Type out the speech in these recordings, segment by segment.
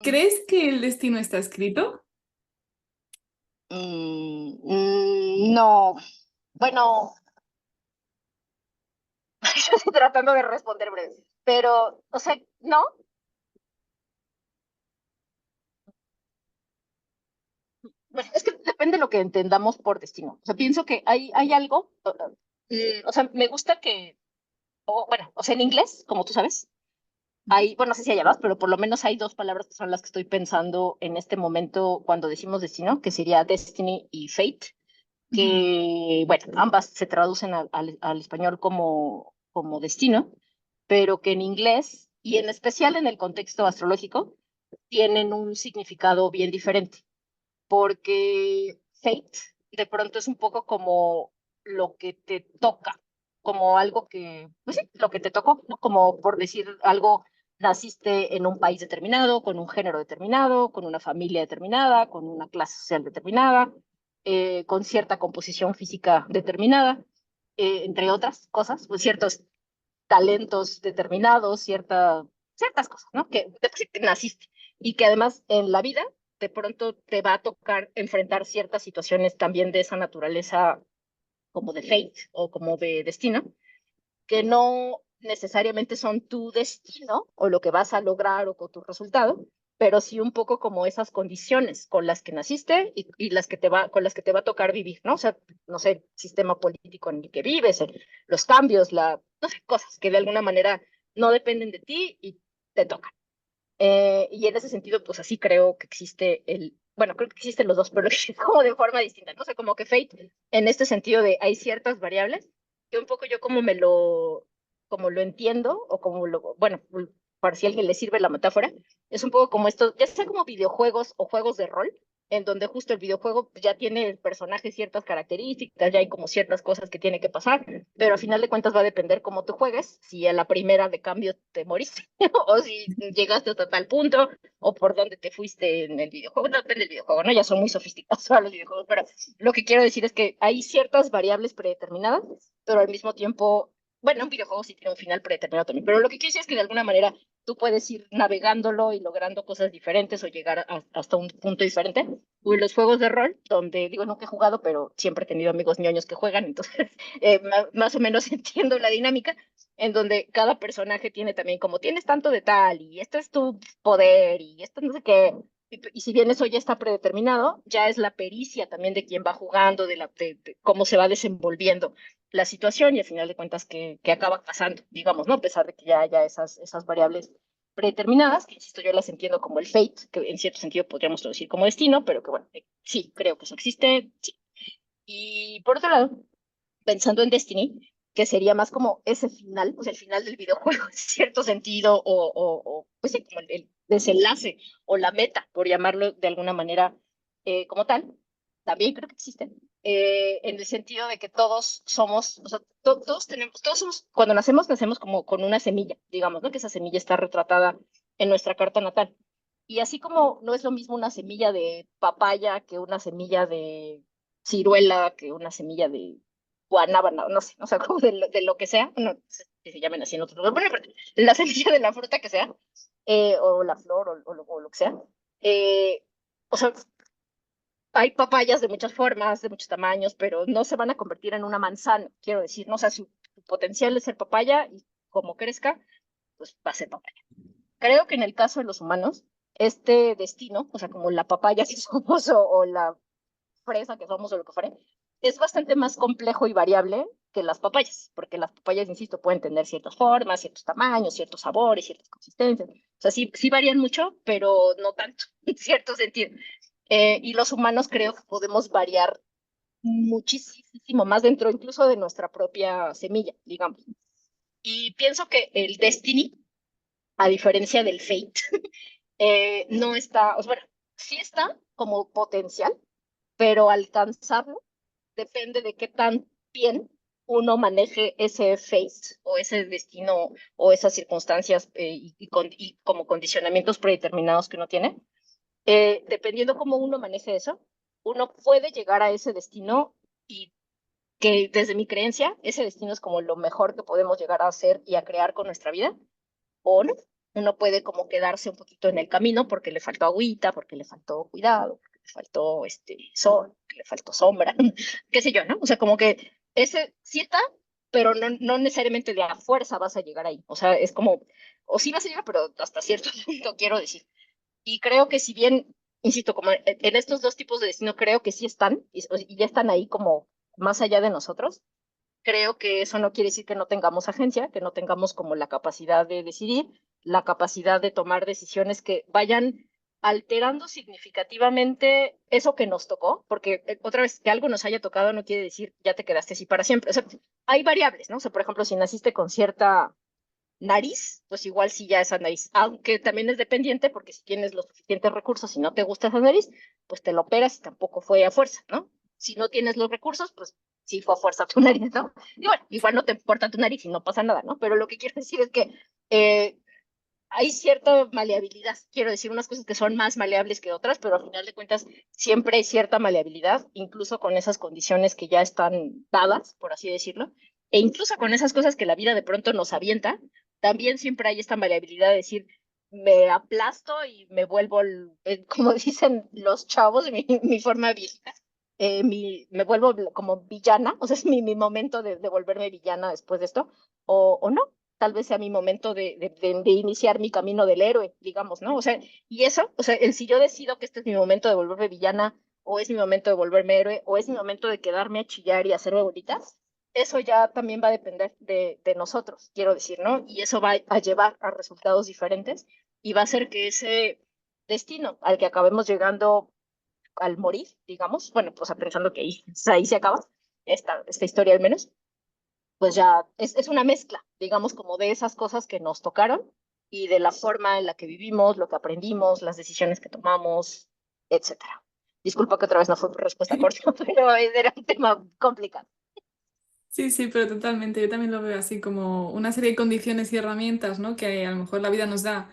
¿Crees que el destino está escrito? No, bueno, yo estoy tratando de responder breve, pero, o sea, no, bueno, es que depende de lo que entendamos por destino. O sea, pienso que hay algo, o sea, me gusta que, bueno, o sea, en inglés, como tú sabes, hay, bueno, no sé si hay más, pero por lo menos hay dos palabras que son las que estoy pensando en este momento cuando decimos destino, que sería destiny y fate, Ujú. que, bueno, ambas se traducen al español como destino, pero que en inglés, y en especial en el contexto astrológico, tienen un significado bien diferente, porque fate de pronto es un poco como lo que te toca, como algo que, pues sí, lo que te tocó, ¿no? Como por decir algo, naciste en un país determinado, con un género determinado, con una familia determinada, con una clase social determinada, con cierta composición física determinada, entre otras cosas, pues ciertos talentos determinados, ciertas cosas, ¿no? Que de por sí que naciste y que además en la vida de pronto te va a tocar enfrentar ciertas situaciones también de esa naturaleza como de fate o como de destino, que no necesariamente son tu destino o lo que vas a lograr o con tu resultado, pero sí un poco como esas condiciones con las que naciste y las que con las que te va a tocar vivir, ¿no? O sea, no sé, el sistema político en el que vives, los cambios, no sé, cosas que de alguna manera no dependen de ti y te tocan. Y en ese sentido, pues así creo que existe bueno, creo que existen los dos, pero como de forma distinta, no sé, como que Fate, en este sentido de hay ciertas variables, que un poco yo como lo entiendo, o bueno, para si a alguien le sirve la metáfora, es un poco como esto, ya sea como videojuegos o juegos de rol, en donde justo el videojuego ya tiene el personaje ciertas características, ya hay como ciertas cosas que tiene que pasar, pero al final de cuentas va a depender cómo tú juegues, si a la primera de cambio te moriste o si llegaste hasta tal punto, o por dónde te fuiste en el videojuego. No depende del videojuego, ¿no? Ya son muy sofisticados ahora los videojuegos, pero lo que quiero decir es que hay ciertas variables predeterminadas, pero al mismo tiempo, bueno, un videojuego sí tiene un final predeterminado también, pero lo que quiero decir es que de alguna manera tú puedes ir navegándolo y logrando cosas diferentes o llegar hasta un punto diferente. O en los juegos de rol, donde digo, nunca he jugado, pero siempre he tenido amigos ñoños que juegan, entonces más o menos entiendo la dinámica en donde cada personaje tiene también como tienes tanto de tal y este es tu poder y esto no sé qué. Y si bien eso ya está predeterminado, ya es la pericia también de quién va jugando, de cómo se va desenvolviendo la situación y al final de cuentas que acaba pasando, digamos, ¿no? A pesar de que ya haya esas variables predeterminadas, que insisto, yo las entiendo como el fate, que en cierto sentido podríamos traducir como destino, pero que bueno, sí, creo que eso existe, sí. Y por otro lado, pensando en Destiny, que sería más como ese final, pues el final del videojuego en cierto sentido, pues sí, como el desenlace o la meta, por llamarlo de alguna manera como tal, también creo que existe, en el sentido de que todos somos, o sea, todos somos, cuando nacemos, nacemos como con una semilla, digamos, ¿no? Que esa semilla está retratada en nuestra carta natal. Y así como no es lo mismo una semilla de papaya que una semilla de ciruela, que una semilla de guanábana, no sé, o sea, como de lo que sea, no sé si se llamen así en otro lugar, bueno, pero la semilla de la fruta que sea, o la flor, o lo que sea. Eh, o sea, hay papayas de muchas formas, de muchos tamaños, pero no se van a convertir en una manzana, quiero decir, ¿no? O sea, su potencial es ser papaya y como crezca, pues va a ser papaya. Creo que en el caso de los humanos, este destino, o sea, como la papaya que somos o la fresa que somos o lo que fuere, es bastante más complejo y variable que las papayas, porque las papayas, insisto, pueden tener ciertas formas, ciertos tamaños, ciertos sabores, ciertas consistencias. O sea, sí varían mucho, pero no tanto, en cierto sentido. Y los humanos creo que podemos variar muchísimo más dentro incluso de nuestra propia semilla, digamos. Y pienso que el destiny, a diferencia del fate, no está, o sea, bueno, sí está como potencial, pero alcanzarlo depende de qué tan bien uno maneje ese fate o ese destino o esas circunstancias y como condicionamientos predeterminados que uno tiene. Dependiendo cómo uno maneje eso, uno puede llegar a ese destino y que desde mi creencia, ese destino es como lo mejor que podemos llegar a hacer y a crear con nuestra vida, o no. uno puede como quedarse un poquito en el camino porque le faltó agüita, porque le faltó cuidado, porque le faltó sol, porque le faltó sombra, qué sé yo, ¿no? O sea, como que ese sí está, pero no necesariamente de a fuerza vas a llegar ahí. O sea, es como, o sí vas a llegar, pero hasta cierto punto, quiero decir. Y creo que si bien, insisto, como en estos dos tipos de destino, creo que sí están y ya están ahí como más allá de nosotros. Creo que eso no quiere decir que no tengamos agencia, que no tengamos como la capacidad de decidir, la capacidad de tomar decisiones que vayan alterando significativamente eso que nos tocó, porque otra vez que algo nos haya tocado no quiere decir ya te quedaste así para siempre. O sea, hay variables, ¿no? O sea, por ejemplo, si naciste con cierta nariz, pues igual sí ya esa nariz, aunque también es dependiente porque si tienes los suficientes recursos y no te gusta esa nariz, pues te lo operas y tampoco fue a fuerza, ¿no? Si no tienes los recursos, pues sí fue a fuerza tu nariz, ¿no? Y bueno, igual no te importa tu nariz y no pasa nada, ¿no? Pero lo que quiero decir es que eh, hay cierta maleabilidad, quiero decir, unas cosas que son más maleables que otras, pero al final de cuentas siempre hay cierta maleabilidad, incluso con esas condiciones que ya están dadas, por así decirlo, e incluso con esas cosas que la vida de pronto nos avienta, también siempre hay esta maleabilidad de decir, me aplasto y me vuelvo, como dicen los chavos, mi forma vieja, me vuelvo como villana, o sea, es mi momento de volverme villana después de esto, o no, tal vez sea mi momento de iniciar mi camino del héroe, digamos, ¿no? O sea, y eso, o sea, el si yo decido que este es mi momento de volverme villana, o es mi momento de volverme héroe, o es mi momento de quedarme a chillar y hacerme bolitas, eso ya también va a depender de nosotros, quiero decir, ¿no? Y eso va a llevar a resultados diferentes y va a hacer que ese destino al que acabemos llegando al morir, digamos, bueno, pues pensando que ahí se acaba esta historia al menos, pues ya es una mezcla, digamos, como de esas cosas que nos tocaron y de la forma en la que vivimos, lo que aprendimos, las decisiones que tomamos, etcétera. Disculpa que otra vez no fue mi respuesta corta, pero era un tema complicado. Sí, sí, pero totalmente. Yo también lo veo así como una serie de condiciones y herramientas, ¿no? Que a lo mejor la vida nos da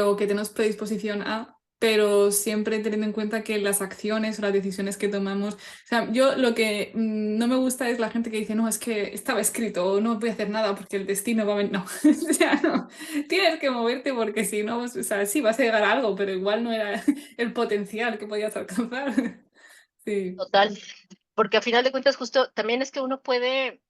o que tenemos predisposición a, pero siempre teniendo en cuenta que las acciones o las decisiones que tomamos, o sea, yo lo que no me gusta es la gente que dice, no, es que estaba escrito o no voy a hacer nada porque el destino va a venir. No, o sea, no, tienes que moverte porque si no, pues, o sea, sí vas a llegar a algo, pero igual no era el potencial que podías alcanzar. Sí. Total, porque a final de cuentas justo también es que uno puede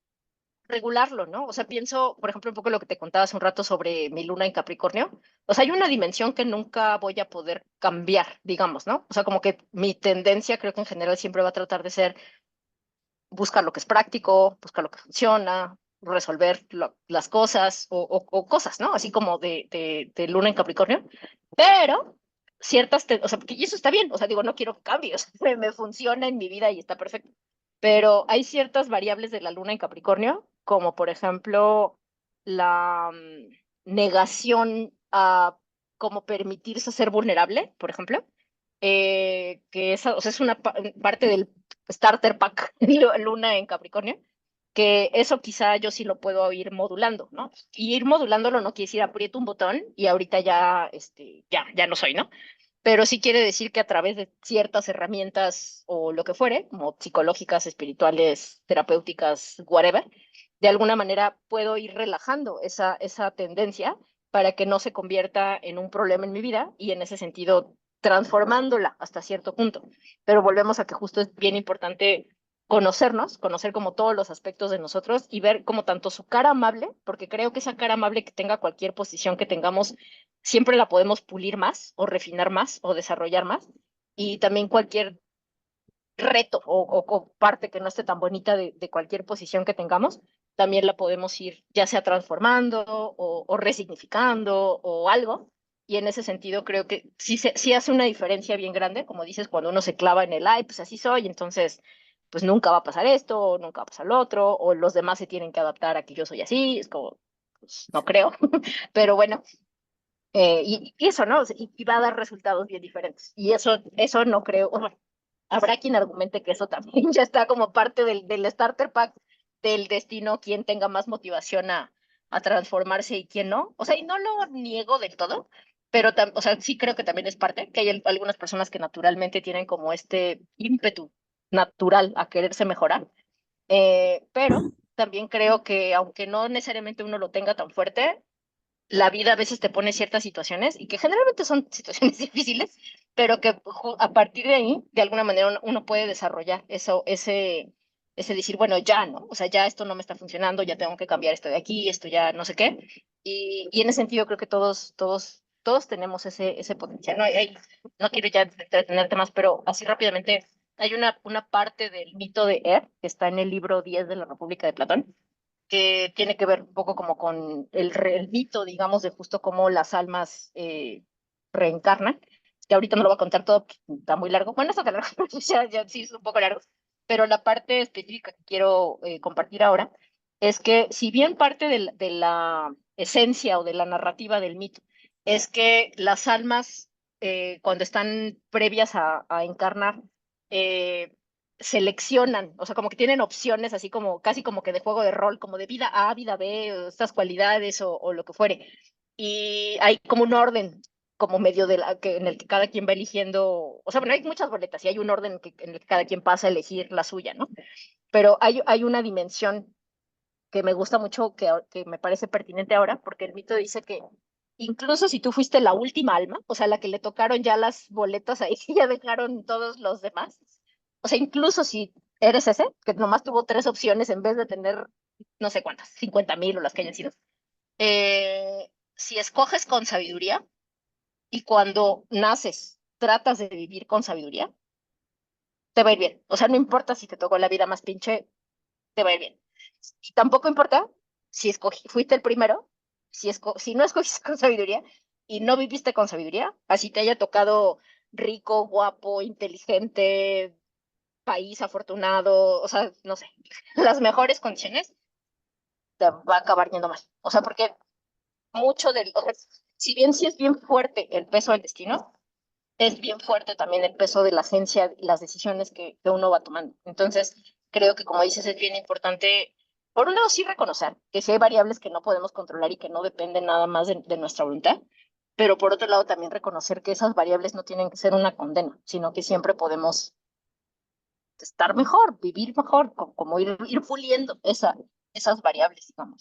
regularlo, ¿no? O sea, pienso, por ejemplo, un poco lo que te contaba hace un rato sobre mi luna en Capricornio. O sea, hay una dimensión que nunca voy a poder cambiar, digamos, ¿no? O sea, como que mi tendencia creo que en general siempre va a tratar de ser buscar lo que es práctico, buscar lo que funciona, resolver las cosas o cosas, ¿no? Así como de luna en Capricornio. Pero o sea, porque y eso está bien, o sea, digo, no quiero cambios, me funciona en mi vida y está perfecto. Pero hay ciertas variables de la luna en Capricornio, como por ejemplo la negación a como permitirse ser vulnerable, por ejemplo, que esa, o sea, es una parte del starter pack luna en Capricornio, que eso quizá yo sí lo puedo ir modulando, ¿no? Y ir modulándolo no quiere decir aprieto un botón y ahorita ya, ya no soy, ¿no? Pero sí quiere decir que a través de ciertas herramientas o lo que fuere, como psicológicas, espirituales, terapéuticas, whatever, de alguna manera puedo ir relajando esa tendencia para que no se convierta en un problema en mi vida y en ese sentido transformándola hasta cierto punto. Pero volvemos a que justo es bien importante conocernos, conocer como todos los aspectos de nosotros y ver como tanto su cara amable, porque creo que esa cara amable que tenga cualquier posición que tengamos siempre la podemos pulir más o refinar más o desarrollar más. Y también cualquier reto o parte que no esté tan bonita de cualquier posición que tengamos, también la podemos ir ya sea transformando o resignificando o algo. Y en ese sentido creo que sí hace una diferencia bien grande, como dices, cuando uno se clava en el, ay, pues así soy, entonces pues nunca va a pasar esto, o nunca va a pasar lo otro, o los demás se tienen que adaptar a que yo soy así, es como, pues no creo, pero bueno, y eso, ¿no? O sea, y va a dar resultados bien diferentes. Y eso no creo, bueno, habrá quien argumente que eso también ya está como parte del starter pack del destino, quien tenga más motivación a transformarse y quién no. O sea, y no lo niego del todo, pero o sea, sí creo que también es parte, que hay algunas personas que naturalmente tienen como este ímpetu natural a quererse mejorar, pero también creo que aunque no necesariamente uno lo tenga tan fuerte, la vida a veces te pone ciertas situaciones y que generalmente son situaciones difíciles, pero que a partir de ahí, de alguna manera, uno puede desarrollar ese decir, bueno, ya no, o sea, ya esto no me está funcionando, ya tengo que cambiar esto de aquí, esto ya no sé qué. Y en ese sentido creo que todos tenemos ese potencial. No quiero ya entretenerte más, pero así rápidamente, hay una parte del mito de que está en el libro 10 de la República de Platón, que tiene que ver un poco como con el mito, digamos, de justo cómo las almas reencarnan, que ahorita no lo voy a contar todo, porque está muy largo. Bueno, está tan largo, pero ya sí es un poco largo. Pero la parte específica que quiero compartir ahora es que si bien parte de la esencia o de la narrativa del mito es que las almas, cuando están previas a encarnar, eh, seleccionan, o sea, como que tienen opciones, así como casi como que de juego de rol, como de vida A, vida B, o estas cualidades o lo que fuere. Y hay como un orden, como medio en el que cada quien va eligiendo, o sea, bueno, hay muchas boletas y hay un orden en el que cada quien pasa a elegir la suya, ¿no? Pero hay una dimensión que me gusta mucho, que me parece pertinente ahora, porque el mito dice que incluso si tú fuiste la última alma, o sea, la que le tocaron ya las boletas ahí, que ya dejaron todos los demás, o sea, incluso si eres ese, que nomás tuvo tres opciones en vez de tener no sé cuántas, 50,000 o las que hayan sido, si escoges con sabiduría y cuando naces tratas de vivir con sabiduría, te va a ir bien. O sea, no importa si te tocó la vida más pinche, te va a ir bien. Y tampoco importa si fuiste el primero, si no escogiste con sabiduría y no viviste con sabiduría, así te haya tocado rico, guapo, inteligente, país afortunado, o sea, no sé, las mejores condiciones, te va a acabar yendo mal. O sea, porque o sea, si bien sí es bien fuerte el peso del destino, es bien fuerte también el peso de la agencia y las decisiones que uno va tomando. Entonces, creo que como dices, es bien importante, por un lado, sí reconocer que sí hay variables que no podemos controlar y que no dependen nada más de nuestra voluntad, pero por otro lado, también reconocer que esas variables no tienen que ser una condena, sino que siempre podemos estar mejor, vivir mejor, como ir puliendo esas variables, digamos.